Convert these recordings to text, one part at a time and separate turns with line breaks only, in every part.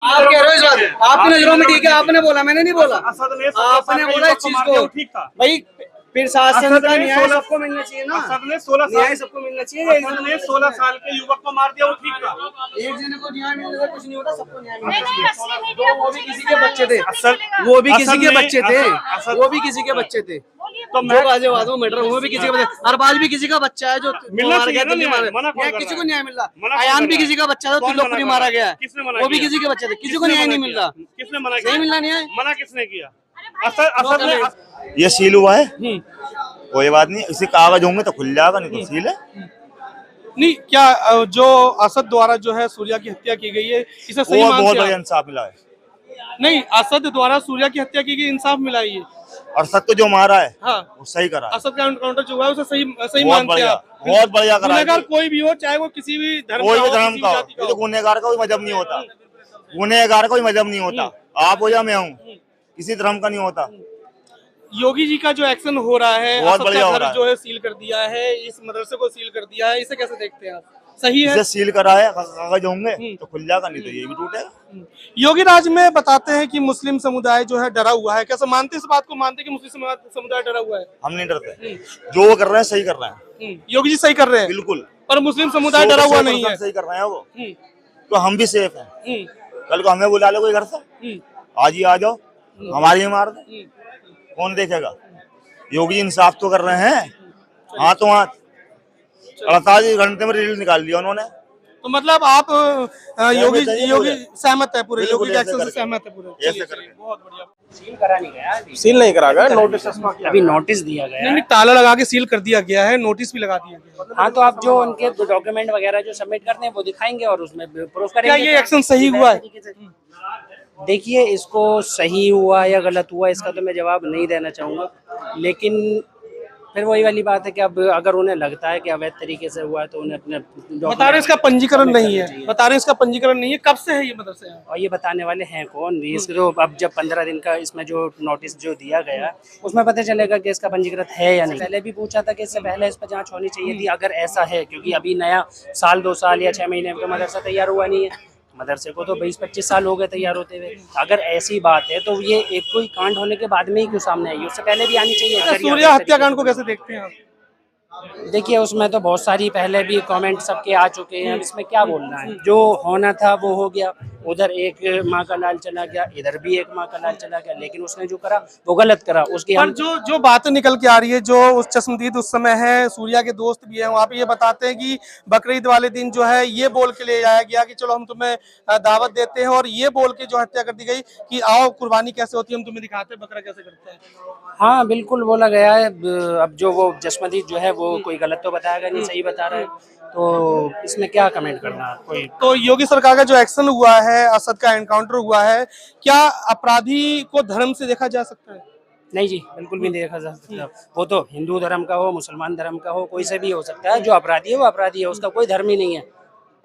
आप कह रहे हो इस बात, आपकी नजरों में ठीक है, आपने बोला, मैंने नहीं बोला। आपने बोला इस चीज को,
ठीक था
भाई फिर शासन का न्याय सबको मिलना चाहिए ना।
असद ने 16
न्याय सबको मिलना चाहिए।
असद ने 16 साल के युवक को मार दिया, वो ठीक था।
एक जने को न्याय मिलने से कुछ नहीं होता, सबको न्याय मिलना चाहिए। वो भी किसी के बच्चे थे,
असद
वो भी किसी के बच्चे थे,
असद
वो भी किसी के बच्चे थे।
तो
मैं बाजेवादों मैटर, वो भी किसी का बच्चा, अरबाज भी किसी का बच्चा है जो मारा गया, दिल्ली मारा, किसी को न्याय मिल रहा। अयान भी किसी का बच्चा था, त्रिलोकपुरी मारा गया, वो भी किसी के बच्चे थे, किसी को न्याय नहीं मिल रहा।
किसने मना किया?
नहीं मिल रहा न्याय,
मना किसने किया? असद ने।
ये सील हुआ है, कोई बात नहीं, इसी कागज होंगे तो खुल जाएगा, नहीं तो सील है।
नहीं, क्या जो असद द्वारा जो है सूर्या की हत्या की गई है, इसे सही
बहुत
मानते
बड़ा
हैं?
इंसाफ मिला है।
नहीं, असद द्वारा सूर्या की हत्या की गई, इंसाफ मिला है ये।
और सत को जो मारा है,
हाँ,
वो सही करा है।
असद का एनकाउंटर जो हुआ है उसे सही
बहुत
मानते हैं
बढ़िया,
आप?
बहुत बढ़िया करा है।
गुनहगार कोई भी हो, चाहे वो किसी भी धर्म
कोई
का
भी
हो,
धर्म
किसी
का
भी
हो,
जाति का
ये तो
हो।
गुनहगार का कोई मजहब नहीं होता, गुनहगार का कोई मजहब नहीं होता, आप हो या मैं हूँ, किसी धर्म का नहीं होता।
योगी जी का जो एक्शन हो रहा है,
बहुत
असद
बढ़िया
का
हो
घर
रहा है।
जो है सील कर दिया है, इस मदरसे को सील कर दिया है, इसे कैसे देखते हैं आप? सही है?
इसे सील करा है, कागज होंगे तो खुल जाएगा, नहीं तो ये भी टूटेगा।
योगी राज में बताते हैं कि मुस्लिम समुदाय जो है डरा हुआ है, कैसे मानते इस बात को? मानते हैं कि मुस्लिम समुदाय डरा हुआ है?
हम नहीं डरते, जो वो कर रहे हैं सही कर रहे हैं,
योगी जी सही कर रहे हैं
बिल्कुल।
पर मुस्लिम समुदाय डरा हुआ नहीं है।
सही कर रहे हैं वो, तो हम भी सेफ हैं। कल को हमें बुला ले कोई घर से, आज ही आ जाओ, हमारी ही मार दे, कौन देखेगा? योगी जी इंसाफ तो कर रहे हैं, हाथों हाथ 48 घंटे में रिजल्ट निकाल दिया उन्होंने।
तो मतलब आप योगी सहमत है पूरे,
बिल्कुल
योगी के
ऐसे
एक्शन से
करके।
सहमत है पूरे?
ऐसे करके।
बहुत बढ़िया।
सील नहीं करा गया, नोटिस
अभी नोटिस दिया गया
नहीं, ताला लगा के सील कर दिया गया है, नोटिस भी लगा दिया गया है।
हाँ, तो आप जो उनके डॉक्यूमेंट वगैरह जो सबमिट करते हैं वो दिखाएंगे और उसमें प्रूफ करेंगे।
क्या ये एक्शन सही हुआ है?
देखिए, इसको सही हुआ या गलत हुआ इसका तो मैं जवाब नहीं देना चाहूँगा, लेकिन फिर वही वाली बात है कि अब अगर उन्हें लगता है कि अवैध तरीके से हुआ है तो उन्हें अपने
बता रहे इसका पंजीकरण नहीं है, बता रहे इसका पंजीकरण नहीं है। कब से है ये मदरसे यहाँ?
और ये बताने वाले हैं कौन? इसको अब जब 15 दिन का इसमें जो नोटिस जो दिया गया उसमें पता चलेगा कि इसका पंजीकृत है या नहीं। पहले भी पूछा था कि इससे पहले इस पर जांच होनी चाहिए थी अगर ऐसा है, क्योंकि अभी नया साल 2 साल या 6 महीने में तो मदरसा तैयार हुआ नहीं है। मदरसे को तो 20-25 साल हो गए तैयार होते हुए। अगर ऐसी बात है तो ये एक कोई कांड होने के बाद में ही क्यों सामने आई? उससे पहले भी आनी चाहिए।
अच्छा, सूर्या हत्याकांड को कैसे देखते हैं आप?
देखिए, उसमें तो बहुत सारी पहले भी कमेंट सबके आ चुके हैं, अब इसमें क्या बोलना है? जो होना था वो हो गया, उधर एक माँ का लाल चला गया, इधर भी एक माँ का लाल चला गया, लेकिन उसने जो करा वो गलत करा। उसकी
पर जो बातें निकल के आ रही है, जो उस चश्मदीद उस समय है, सूर्या के दोस्त भी हैं, वहाँ पे ये बताते हैं कि बकरीद वाले दिन जो है ये बोल के ले जाया गया कि चलो हम तुम्हें दावत देते हैं, और ये बोल के जो हत्या कर दी गई कि आओ कुर्बानी कैसे होती है हम तुम्हें दिखाते हैं, बकरा कैसे करते हैं।
हाँ, बिल्कुल बोला गया है। अब जो वो जसमदीद जो है वो कोई गलत तो बताएगा नहीं, सही बता रहा है, तो इसमें क्या कमेंट करना कोई।
तो योगी सरकार का जो एक्शन हुआ है, असद का एनकाउंटर हुआ है, क्या अपराधी को धर्म से देखा जा सकता है?
नहीं जी, बिल्कुल भी नहीं देखा जा सकता। वो तो हिंदू धर्म का हो, मुसलमान धर्म का हो, कोई से भी हो सकता है। जो अपराधी है वो अपराधी है, उसका कोई धर्म ही नहीं है,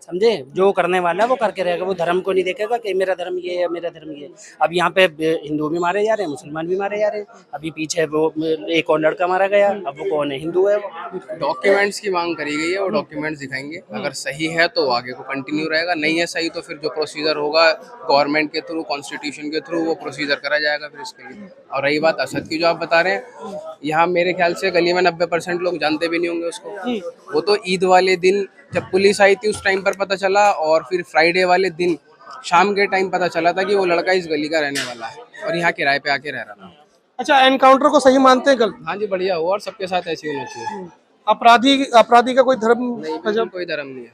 समझे? जो करने वाला है वो करके रहेगा, वो धर्म को नहीं देखेगा कि मेरा धर्म ये है मेरा धर्म ये। अब यहाँ पे हिंदू भी मारे जा रहे हैं, मुसलमान भी मारे जा रहे हैं। अभी पीछे वो एक और लड़का मारा गया, अब वो कौन है? हिंदू है वो।
डॉक्यूमेंट्स की मांग करी गई है, वो डॉक्यूमेंट्स दिखाएंगे। अगर सही है तो आगे को कंटिन्यू रहेगा, नहीं है सही तो फिर जो प्रोसीजर होगा गवर्नमेंट के थ्रू, कॉन्स्टिट्यूशन के थ्रू, वो प्रोसीजर करा जाएगा फिर इसके लिए। और रही बात असद की जो आप बता रहे हैं, यहाँ मेरे ख्याल से गली में 90% लोग जानते भी नहीं होंगे उसको। वो तो ईद वाले दिन जब पुलिस आई थी उस टाइम पर पता चला, और फिर फ्राइडे वाले दिन शाम के टाइम पता चला था कि वो लड़का इस गली का रहने वाला है और यहाँ किराए पे आके रह रहा था।
अच्छा, एनकाउंटर को सही मानते हैं कल?
हाँ जी, बढ़िया हुआ, और सबके साथ ऐसे होना चाहिए।
अपराधी का कोई धर्म
नहीं, कोई धर्म नहीं है।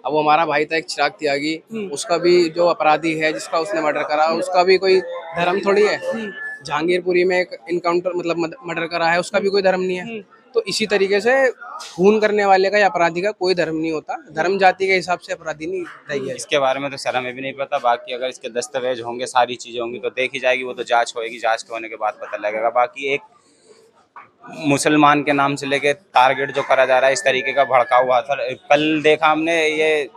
अब वो हमारा भाई था एक चिराग त्यागी, उसका भी जो अपराधी है जिसका उसने मर्डर करा, उसका भी कोई धर्म थोड़ी है। जहांगीरपुरी में एक इनकाउंटर मतलब मर्डर करा है, उसका भी कोई धर्म नहीं है। तो इसी तरीके से खून करने वाले का या अपराधी का कोई धर्म नहीं होता, धर्म जाति के हिसाब से अपराधी नहीं तय है।
इसके बारे में तो सर हमें भी नहीं पता, बाकी अगर इसके दस्तावेज होंगे, सारी चीजें होंगी तो देखी जाएगी, वो तो जांच होएगी, जांच के होने के बाद पता लगेगा। बाकी एक मुसलमान के नाम से लेके टारगेट जो करा जा रहा है, इस तरीके का भड़का हुआ था। कल देखा हमने, ये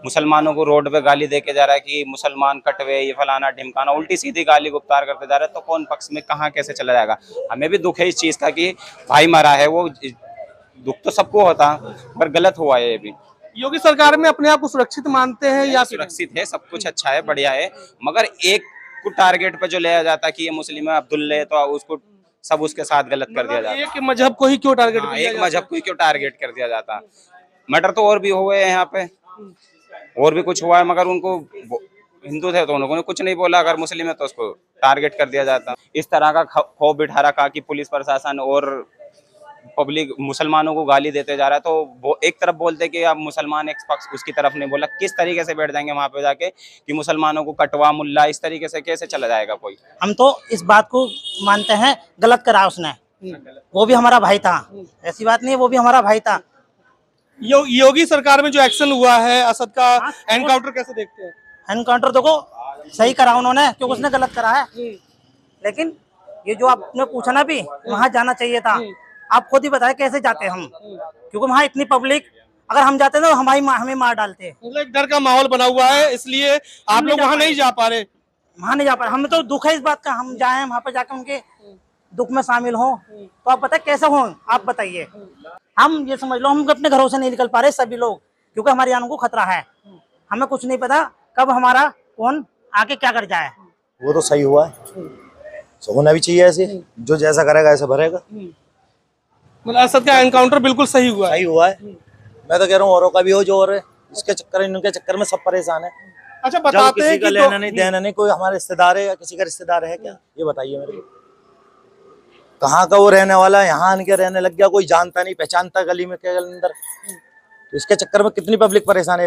मुसलमानों को रोड पे गाली दे के जा रहा है कि मुसलमान कटवे, ये फलाना ढिमकाना, उल्टी सीधी गाली गुप्तार करते जा रहा है, तो कौन पक्ष में कहाँ कैसे चला जाएगा। हमें भी दुख है इस चीज का कि भाई मरा है, वो दुख तो सबको होता, पर गलत हुआ है ये भी।
योगी सरकार में अपने आप को सुरक्षित मानते हैं या
सुरक्षित है, सब कुछ अच्छा है, बढ़िया है, मगर एक को टारगेट पे जो लिया जाता है कि ये मुस्लिम है अब्दुल्ले, तो उसको सब उसके साथ गलत कर दिया जाता।
एक मजहब को ही क्यों टारगेट
हाँ, एक मजहब को ही क्यों टारगेट कर दिया जाता। मर्डर तो और भी हुए हैं यहाँ पे, और भी कुछ हुआ है, मगर उनको हिंदू थे तो उन्होंने कुछ नहीं बोला, अगर मुस्लिम है तो उसको टारगेट कर दिया जाता। इस तरह का खौफ बिठा रखा कि पुलिस प्रशासन और पब्लिक मुसलमानों को गाली देते जा रहा है, तो वो एक तरफ बोलते कि अब मुसलमान एक पक्ष उसकी तरफ नहीं बोला, किस तरीके से बैठ जाएंगे वहां पे जाके कि मुसलमानों को कटवा मुल्ला, इस तरीके से कैसे चला जाएगा कोई।
हम तो इस बात को मानते हैं गलत करा उसने, वो भी हमारा भाई था, ऐसी बात नहीं है, वो भी हमारा भाई था।
योगी सरकार में जो एक्शन हुआ है असद का एनकाउंटर कैसे देखते हैं?
एनकाउंटर देखो सही करा उन्होंने, क्योंकि उसने गलत करा है, लेकिन ये जो आपने पूछा ना भी वहां जाना चाहिए था, आप खुद ही बताए कैसे जाते हम, क्योंकि वहाँ इतनी पब्लिक, अगर हम जाते तो हमें मार डालते।
मतलब एक डर का माहौल बना हुआ है, इसलिए आप लोग वहाँ नहीं जा पा रहे।
वहाँ नहीं जा पा रहे, हमें तो दुख है इस बात का, हम जाए वहाँ पर जाकर उनके दुख में शामिल हो, तो आप बताए कैसे हो, आप बताइए। हम ये समझ लो हम अपने घरों से नहीं निकल पा रहे सभी लोग, क्योंकि हमारी जानों को खतरा है, हमें कुछ नहीं पता कब हमारा कौन आके क्या कर जाए।
वो तो सही हुआ है, होना भी चाहिए ऐसे, जो जैसा करेगा ऐसा भरेगा।
मतलब असद का एनकाउंटर बिल्कुल सही हुआ है।
सही हुआ है, मैं तो कह रहा हूँ औरों का भी हो जो और इसके चक्कर इनके चक्कर में सब परेशान है।
अच्छा बताते हैं कि
लेना नहीं देना नहीं, कोई हमारे रिश्तेदार है या किसी का रिश्तेदार है क्या, ये बताइए मेरे को। कहाँ का वो रहने वाला है, यहाँ आन के रहने लग गया, कोई जानता नहीं पहचानता गली में के अंदर, तो इसके चक्कर में कितनी पब्लिक परेशान है।